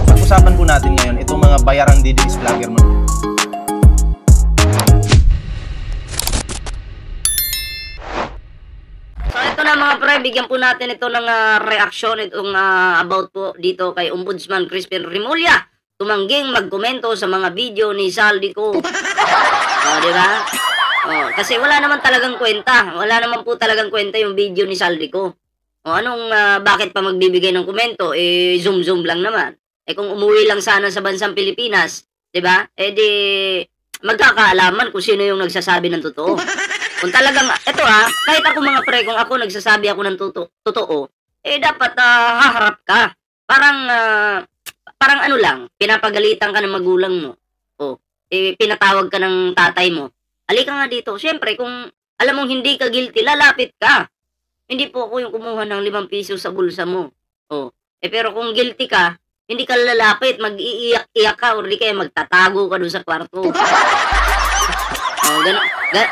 Pag-usapan po natin ngayon itong mga bayarang DDS vlogger mo. So ito na mga pre, bigyan po natin ito ng reaksyon itong about po dito kay Ombudsman Crispin Remulla. Tumangging magkomento sa mga video ni Saldico. Di ba? Kasi wala naman talagang kwenta. Wala naman po talagang kwenta yung video ni Saldico. Bakit pa magbibigay ng komento? Zoom lang naman. Kung umuwi lang sana sa bansang Pilipinas, di ba? Di magkakaalaman kung sino yung nagsasabi ng totoo. Kung talagang, kahit ako mga pre, kung ako nagsasabi ako ng totoo, dapat haharap ka. Parang ano lang, pinapagalitan ka ng magulang mo. Pinatawag ka ng tatay mo. Halika nga dito. Siyempre, kung alam mong hindi ka guilty, lalapit ka. Hindi po ako yung kumuha ng 5 piso sa bulsa mo. Pero kung guilty ka, hindi ka lalapit, mag-iiyak-iyak ka, o di kaya magtatago ka doon sa kwarto.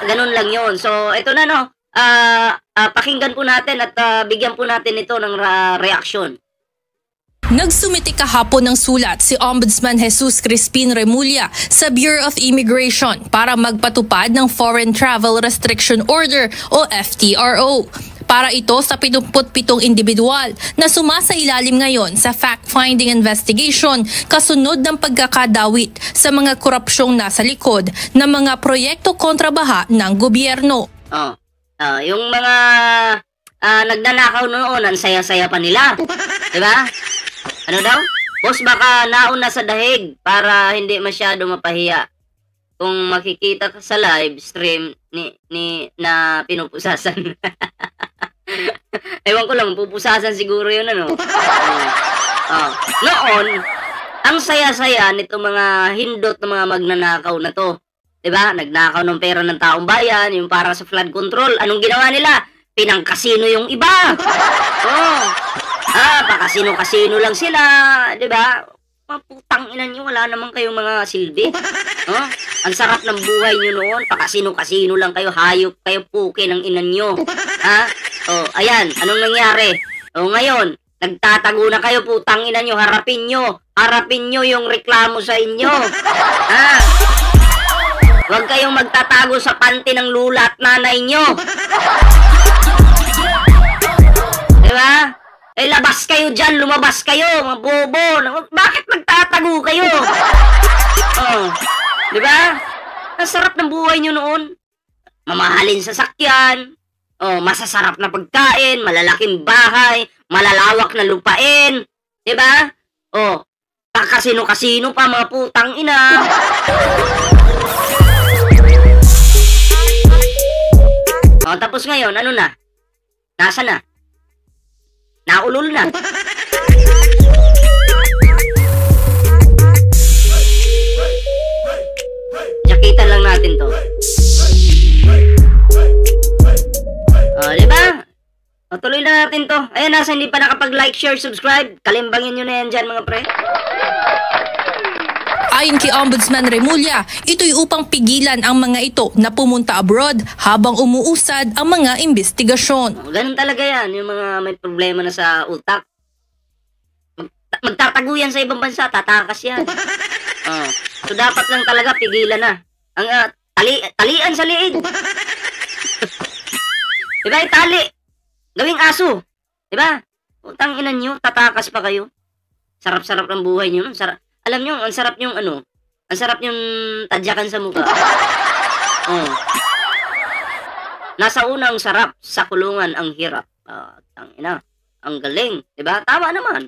Ganun lang yun. So, ito na pakinggan po natin at bigyan po natin ito ng reaksyon. Nagsumiti kahapon ng sulat si Ombudsman Jesus Crispin Remulla sa Bureau of Immigration para magpatupad ng Foreign Travel Restriction Order o FTRO. Para ito sa 77 individual na sumasailalim ngayon sa fact-finding investigation kasunod ng pagkakadawit sa mga korupsyong nasa likod ng mga proyekto kontrabaha ng gobyerno. Yung mga nagnanakaw noon, ang saya-saya pa nila. Diba? Ano daw? Boss, baka nauna sa dahig para hindi masyado mapahiya. Kung makikita ka sa live stream na pinupusasan. Ewan ko lang, pupusasan siguro yun, ano? Noon, ang saya-saya nito mga hindot ng mga magnanakaw na to. Diba? Nagnakaw ng pera ng taong bayan, yung para sa flood control. Anong ginawa nila? Pinangkasino yung iba. Pakasino-kasino lang sila. Diba? Putang ina nyo, wala naman kayong mga silbi. Ang sarap ng buhay nyo noon. Pakasino-kasino lang kayo, hayop kayo, puke ng ina nyo. Ayan, anong nangyari? Ngayon, nagtatago na kayo, putang ina nyo, harapin nyo yung reklamo sa inyo. Huwag kayong magtatago sa panty ng lula at nanay nyo. Diba? Labas kayo dyan, lumabas kayo, mga bobo. Bakit magtatago kayo? Diba? Ang sarap ng buhay nyo noon. Mamahalin sa sakyan. Masasarap na pagkain, malalaking bahay, malalawak na lupain. Diba? Kakasino-kasino pa, mga putang ina. Tapos ngayon, ano na? Nasa na? Naulol na. Jakitan lang natin to. Diba? Tuloy na natin to. Ayan, nasa hindi pa nakapag-like, share, subscribe. Kalimbangin nyo na yan dyan, mga pre. Ayon kay Ombudsman Remulla, ito'y upang pigilan ang mga ito na pumunta abroad habang umuusad ang mga investigasyon. Ganun talaga yan, yung mga may problema na sa utak. Magtatago yan sa ibang bansa, tatakas yan. So dapat lang talaga pigilan na. Ang talian sa liig. Diba, itali. Gawing aso. Diba? Utang ina nyo, tatakas pa kayo. Sarap-sarap ng buhay nyo. Alam nyo, ang sarap yung ang sarap yung tadyakan sa mukha. Nasa unang sarap, sa kulungan ang hirap. Tangina, ang galing. Diba? Tama naman.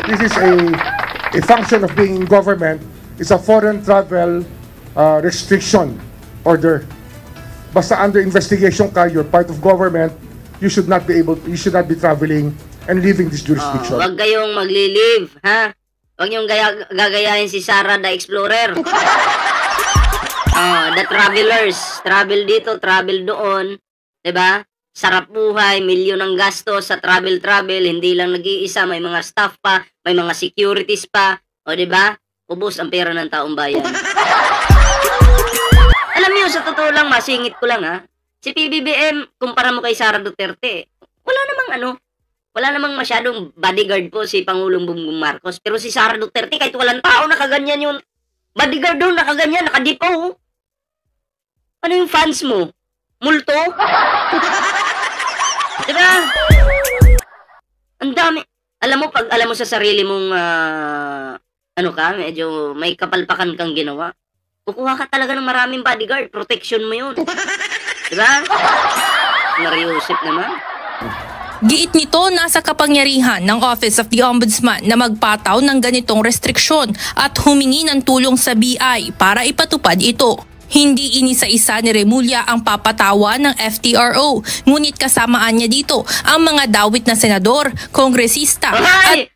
This is a function of being in government. It's a foreign travel restriction order. Basta under investigation ka, you're part of government, you should not be traveling and leaving this jurisdiction. Huwag kayong magli-leave, ha? Huwag niyong gagayahin si Sarah the Explorer. The travelers, travel dito, travel doon, 'di ba? Sarap buhay, milyon ang gastos sa travel, hindi lang nag-iisa, may mga staff pa, may mga securities pa, o 'di ba? Ubos ang pera ng taong bayan. Alam niyo, sa totoo lang, masingit ko lang, ha. Si PBBM, kumpara mo kay Sara Duterte, wala namang masyadong bodyguard po si Pangulong Bongbong Marcos. Pero si Sara Duterte, kahit walang tao, nakaganyan yung bodyguard doon, nakaganyan, nakadipaw. Ano yung fans mo? Multo? Diba? Ang dami. Alam mo, pag alam mo sa sarili mong, medyo may kapalpakan kang ginawa, kukuha ka talaga ng maraming bodyguard. Protection mo yun. Diba? Nariusip naman. Giit nito, nasa kapangyarihan ng Office of the Ombudsman na magpataw ng ganitong restriksyon at humingi ng tulong sa BI para ipatupad ito. Hindi inisa-isa ni Remulla ang papatawa ng FTRO, ngunit kasamaan niya dito ang mga dawit na senador, kongresista at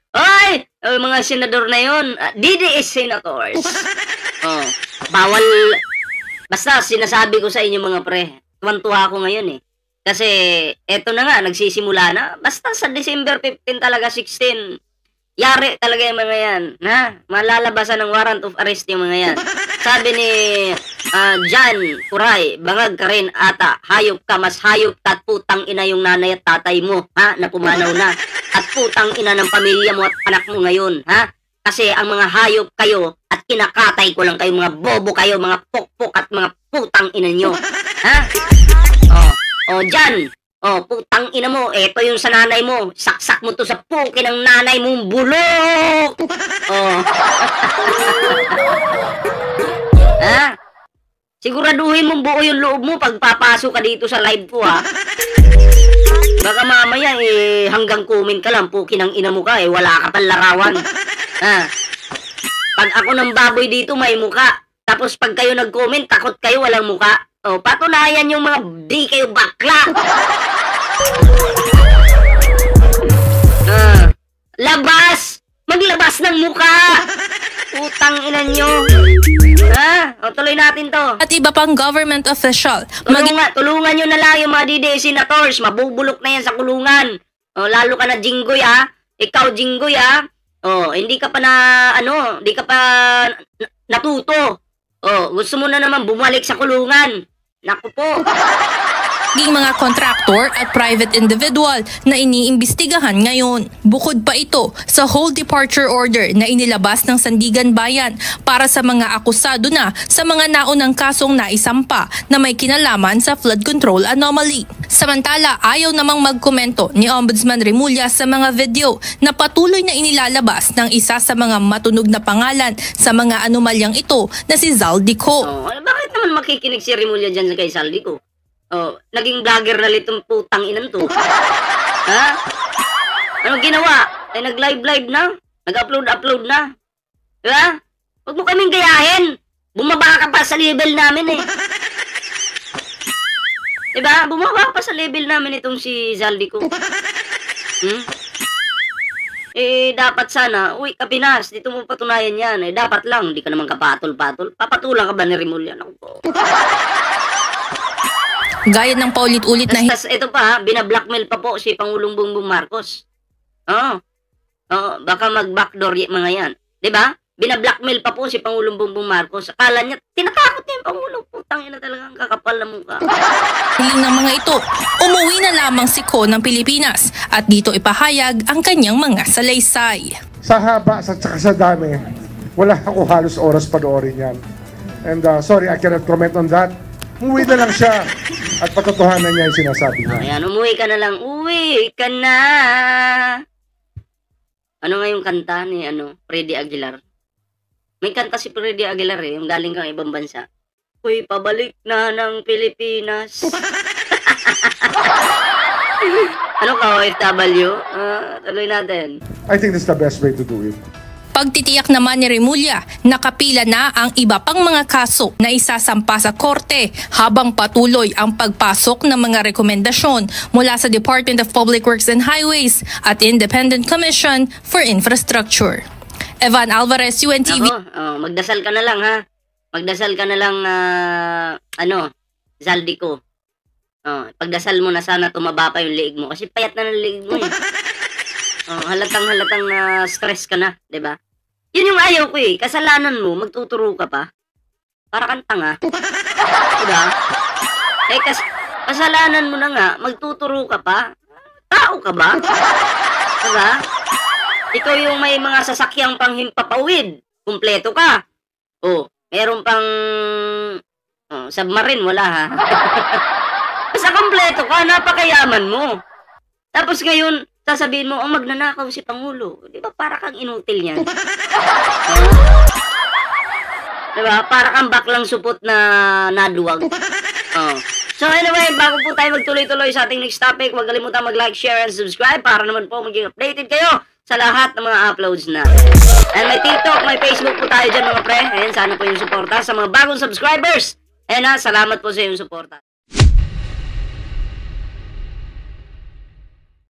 mga senador na yun, DDS senators. Bawal. Basta sinasabi ko sa inyo mga pre, tuwan-tuwa ako ngayon eh. Kasi eto na nga, nagsisimula na. Basta sa December 15 talaga, 16, yari talaga yung mga yan. Malalabasan ng warrant of arrest yung mga yan. Sabi ni Jan Kuray, bangag ka rin ata, hayop ka, mas hayop ka at putang ina yung nanay at tatay mo, na pumanaw na. At putang ina ng pamilya mo at anak mo ngayon, Kasi ang mga hayop kayo at kinakatay ko lang kayo, mga bobo kayo, mga pokpok at mga putang ina nyo. Jan, putang ina mo, eto yung sa nanay mo, saksak mo to sa puki ng nanay mong bulok! Siguraduhin mong buo yung loob mo pag papasok ka dito sa live ko, Baka mamaya, hanggang comment ka lang, puki ng ina mo ka, wala ka pang larawan. Pag ako ng baboy dito, may muka. Tapos pag kayo nag-comment, takot kayo, walang muka. Patunayan yung mga di kayo bakla. Labas! Maglabas ng muka! Utang ina nyo. Tuloy natin to. at iba pang government official. Tulungan nyo na lang yung mga DDS senators. Mabubulok na yan sa kulungan. Lalo ka na Jinggoy, Ikaw, Jinggoy, hindi ka pa hindi ka pa natuto. Gusto mo na naman bumalik sa kulungan. Naku po. Maging mga kontraktor at private individual na iniimbestigahan ngayon. Bukod pa ito sa whole departure order na inilabas ng Sandigan Bayan para sa mga akusado na sa mga naunang kasong naisampa na may kinalaman sa flood control anomaly. Samantala, ayaw namang magkomento ni Ombudsman Remulla sa mga video na patuloy na inilalabas ng isa sa mga matunog na pangalan sa mga anomalyang ito na si Zaldico. Bakit naman makikinig si Remulla dyan kay Zaldico? Naging vlogger na litong putang inan to. Anong ginawa? Nag-live na? Nag-upload na? Diba? Huwag mo kaming gayahin. Bumaba ka pa sa level namin Diba? Bumaba pa sa level namin itong si Zaldico. Dapat sana, uy, Kapinas, dito mo patunayan yan. Dapat lang, di ka naman kapatol-patol. Papatulang ka ba ni Remulla? Naku po. Gaya ng paulit-ulit na tas ito pa, binablockmail pa po si Pangulong Bongbong Marcos. Baka mag-backdoor yung mga yan. Diba? Binablockmail pa po si Pangulong Bongbong Marcos. Akala niya, tinatakot niya yung Pangulong. Putang ina talagang kakapal na mukha. hiling ng mga ito, umuwi na lamang si Ko ng Pilipinas at dito ipahayag ang kanyang mga salaysay. Sa haba, sa tsaka sa dami, wala ako halos oras panoorin yan. And sorry, I cannot comment on that. Umuwi na lang siya at patotohanan niya yung sinasabi niya. Ayan, umuwi ka na lang. Uwi ka na. Ano nga yung kanta ni Freddy Aguilar? May kanta si Freddy Aguilar yung galing kang ibang bansa. Uy, pabalik na ng Pilipinas. Ano ka, OFW? Tuloy natin. I think that's the best way to do it. Pagtitiyak naman ni Remulla, nakapila na ang iba pang mga kaso na isasampa sa korte habang patuloy ang pagpasok ng mga rekomendasyon mula sa Department of Public Works and Highways at Independent Commission for Infrastructure. Evan Alvarez, UNTV. Magdasal ka na lang Magdasal ka na lang, Zaldico. Pagdasal mo na sana tumaba pa yung liig mo kasi payat na ng liig mo halatang stress ka na, 'di ba? Yun yung ayaw ko kasalanan mo, magtuturo ka pa. Para kang tanga. Diba? Kasalanan mo na nga, magtuturo ka pa. Tao ka ba? Diba? Ikaw yung may mga sasakyang panghimpapawid. Kumpleto ka. Oh, meron pang submarine, wala ha. Basta kumpleto ka, napakayaman mo. Tapos ngayon, sasabihin mo, magnanakaw si Pangulo. Di ba para kang inutil yan? Diba? Para kang baklang supot na naduwag. So anyway, bago po tayo magtuloy-tuloy sa ating next topic, huwag kalimutan mag-like, share, and subscribe para naman po maging updated kayo sa lahat ng mga uploads na. And may TikTok, may Facebook po tayo dyan mga pre. Ayan, sana po yung suporta sa mga bagong subscribers. Ayan na, salamat po sa yung suporta.